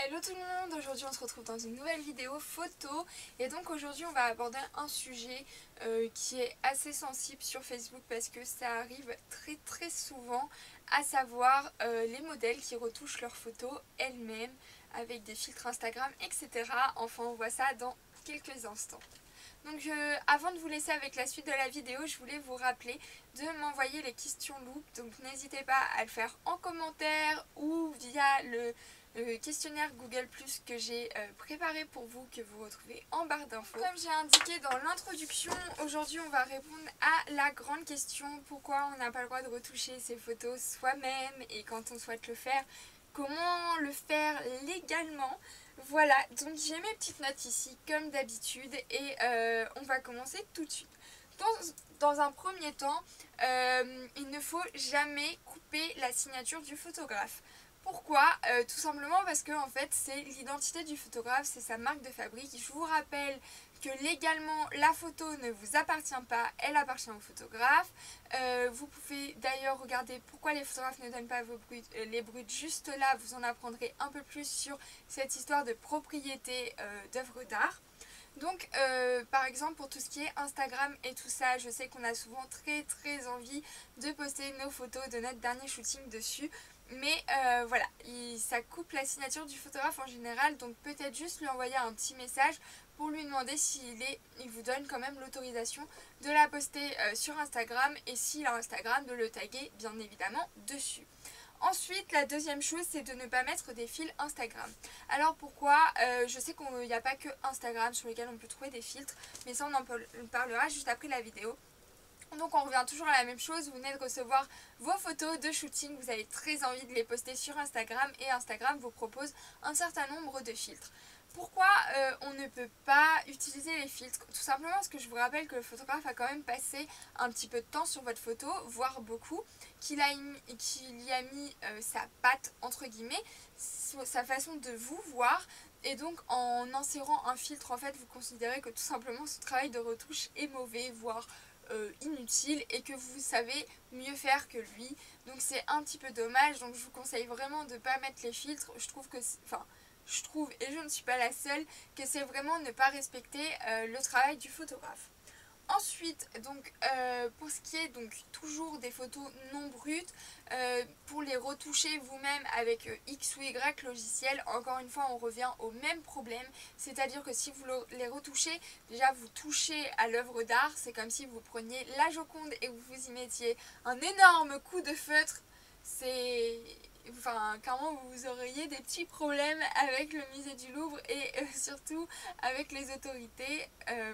Hello tout le monde, aujourd'hui on se retrouve dans une nouvelle vidéo photo et donc aujourd'hui on va aborder un sujet qui est assez sensible sur Facebook parce que ça arrive très souvent, à savoir les modèles qui retouchent leurs photos elles-mêmes avec des filtres Instagram, etc. Enfin on voit ça dans quelques instants. Donc avant de vous laisser avec la suite de la vidéo, je voulais vous rappeler de m'envoyer les questions loop. Donc n'hésitez pas à le faire en commentaire ou via le questionnaire Google Plus que j'ai préparé pour vous, que vous retrouvez en barre d'infos. Comme j'ai indiqué dans l'introduction, aujourd'hui on va répondre à la grande question: pourquoi on n'a pas le droit de retoucher ses photos soi-même, et quand on souhaite le faire, comment le faire légalement? Voilà, donc j'ai mes petites notes ici comme d'habitude et on va commencer tout de suite. Dans un premier temps, il ne faut jamais couper la signature du photographe. Pourquoi? Tout simplement parce que en fait c'est l'identité du photographe, c'est sa marque de fabrique. Je vous rappelle que légalement la photo ne vous appartient pas, elle appartient au photographe. Vous pouvez d'ailleurs regarder pourquoi les photographes ne donnent pas les bruts juste là, vous en apprendrez un peu plus sur cette histoire de propriété d'œuvres d'art. Donc par exemple pour tout ce qui est Instagram et tout ça, je sais qu'on a souvent très envie de poster nos photos de notre dernier shooting dessus. Mais voilà, ça coupe la signature du photographe en général, donc peut-être juste lui envoyer un petit message pour lui demander il vous donne quand même l'autorisation de la poster sur Instagram, et s'il a Instagram, de le taguer bien évidemment dessus. Ensuite, la deuxième chose, c'est de ne pas mettre des fils Instagram. Alors pourquoi? Je sais qu'il n'y a pas que Instagram sur lequel on peut trouver des filtres, mais ça on en parlera juste après la vidéo. Donc on revient toujours à la même chose, vous venez de recevoir vos photos de shooting, vous avez très envie de les poster sur Instagram et Instagram vous propose un certain nombre de filtres. Pourquoi on ne peut pas utiliser les filtres? Tout simplement parce que je vous rappelle que le photographe a quand même passé un petit peu de temps sur votre photo, voire beaucoup, qu'il y a mis sa patte entre guillemets, sa façon de vous voir. Et donc en insérant un filtre, en fait vous considérez que tout simplement ce travail de retouche est mauvais, voire inutile, et que vous savez mieux faire que lui. Donc c'est un petit peu dommage, donc je vous conseille vraiment de ne pas mettre les filtres. Je trouve, et je ne suis pas la seule, que c'est vraiment ne pas respecter le travail du photographe. Ensuite, donc, pour ce qui est donc toujours des photos non brutes, pour les retoucher vous-même avec X ou Y logiciel, encore une fois on revient au même problème, c'est-à-dire que si vous les retouchez, déjà vous touchez à l'œuvre d'art, c'est comme si vous preniez la Joconde et vous y mettiez un énorme coup de feutre. Clairement vous auriez des petits problèmes avec le musée du Louvre et surtout avec les autorités,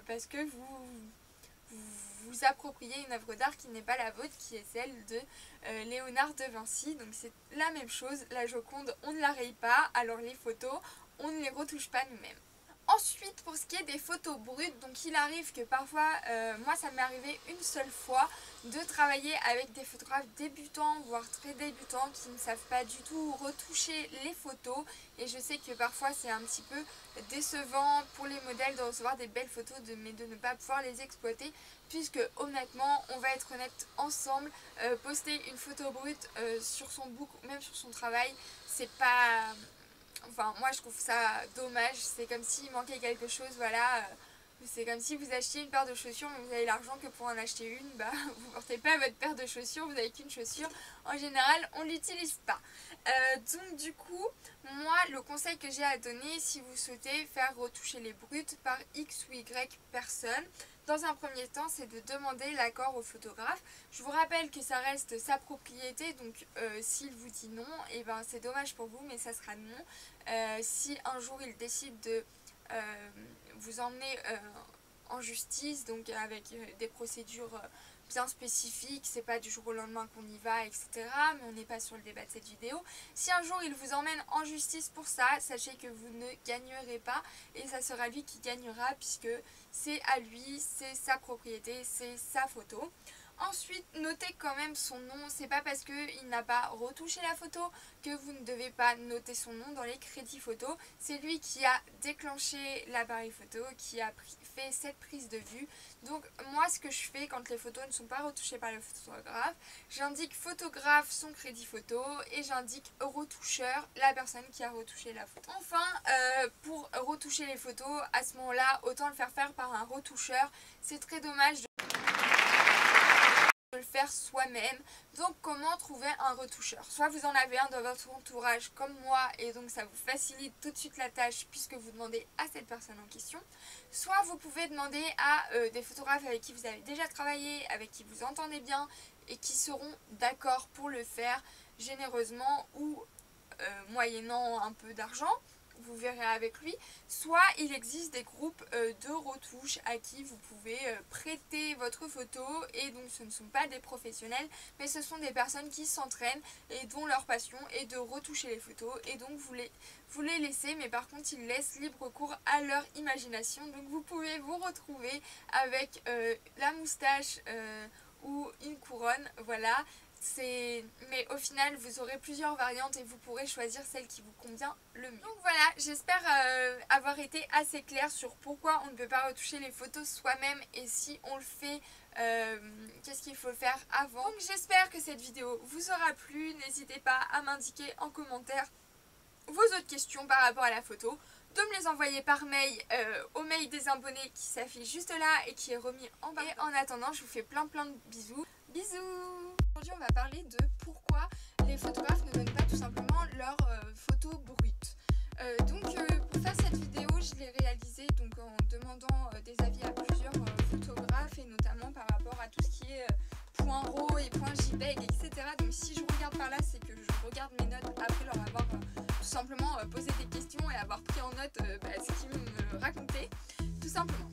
parce que vous appropriez une œuvre d'art qui n'est pas la vôtre, qui est celle de Léonard de Vinci. Donc c'est la même chose, la Joconde on ne la raye pas, alors les photos on ne les retouche pas nous-mêmes. Ensuite, pour ce qui est des photos brutes, donc il arrive que parfois, moi ça m'est arrivé une seule fois de travailler avec des photographes débutants, voire très débutants, qui ne savent pas du tout retoucher les photos. Et je sais que parfois c'est un petit peu décevant pour les modèles de recevoir des belles photos, mais de ne pas pouvoir les exploiter. Puisque honnêtement, on va être honnête ensemble, poster une photo brute sur son book, même sur son travail, c'est pas... Enfin, moi je trouve ça dommage, c'est comme s'il manquait quelque chose, voilà. C'est comme si vous achetiez une paire de chaussures, mais vous avez l'argent que pour en acheter une, bah vous portez pas votre paire de chaussures, vous n'avez qu'une chaussure. En général, on l'utilise pas. Donc du coup, moi le conseil que j'ai à donner, si vous souhaitez faire retoucher les brutes par X ou Y personne, dans un premier temps, c'est de demander l'accord au photographe. Je vous rappelle que ça reste sa propriété, donc s'il vous dit non, et ben c'est dommage pour vous, mais ça sera non. Si un jour il décide de vous emmener en justice, donc avec des procédures bien spécifiques, c'est pas du jour au lendemain qu'on y va, etc. Mais on n'est pas sur le débat de cette vidéo. Si un jour il vous emmène en justice pour ça, sachez que vous ne gagnerez pas, et ça sera lui qui gagnera, puisque c'est à lui, c'est sa propriété, c'est sa photo. Ensuite, notez quand même son nom. C'est pas parce qu'il n'a pas retouché la photo que vous ne devez pas noter son nom dans les crédits photos. C'est lui qui a déclenché l'appareil photo, qui a fait cette prise de vue. Donc moi, ce que je fais quand les photos ne sont pas retouchées par le photographe, j'indique photographe son crédit photo et j'indique retoucheur la personne qui a retouché la photo. Enfin, pour retoucher les photos, à ce moment-là, autant le faire par un retoucheur. C'est très dommage de le faire soi-même. Donc comment trouver un retoucheur? Soit vous en avez un dans votre entourage comme moi et donc ça vous facilite tout de suite la tâche puisque vous demandez à cette personne en question. Soit vous pouvez demander à des photographes avec qui vous avez déjà travaillé, avec qui vous entendez bien et qui seront d'accord pour le faire généreusement ou moyennant un peu d'argent. Vous verrez avec lui. Soit il existe des groupes de retouches à qui vous pouvez prêter votre photo et donc ce ne sont pas des professionnels mais ce sont des personnes qui s'entraînent et dont leur passion est de retoucher les photos et donc vous les laissez, mais par contre ils laissent libre cours à leur imagination, donc vous pouvez vous retrouver avec la moustache ou une couronne, voilà. Mais au final vous aurez plusieurs variantes et vous pourrez choisir celle qui vous convient le mieux. Donc voilà, j'espère avoir été assez claire sur pourquoi on ne peut pas retoucher les photos soi-même et si on le fait, qu'est-ce qu'il faut faire avant. Donc j'espère que cette vidéo vous aura plu, n'hésitez pas à m'indiquer en commentaire vos autres questions par rapport à la photo, de me les envoyer par mail au mail des abonnés qui s'affiche juste là et qui est remis en bas. Et en attendant, je vous fais plein de bisous. Bisous! Aujourd'hui, on va parler de pourquoi les photographes ne donnent pas tout simplement leurs photos brutes. Pour faire cette vidéo, je l'ai réalisée en demandant des avis à plusieurs photographes et notamment par rapport à tout ce qui est point RAW et point JPEG, etc. Donc si je regarde par là, c'est que je regarde mes notes après leur avoir tout simplement posé des questions et avoir pris en note ce qu'ils me racontaient, tout simplement.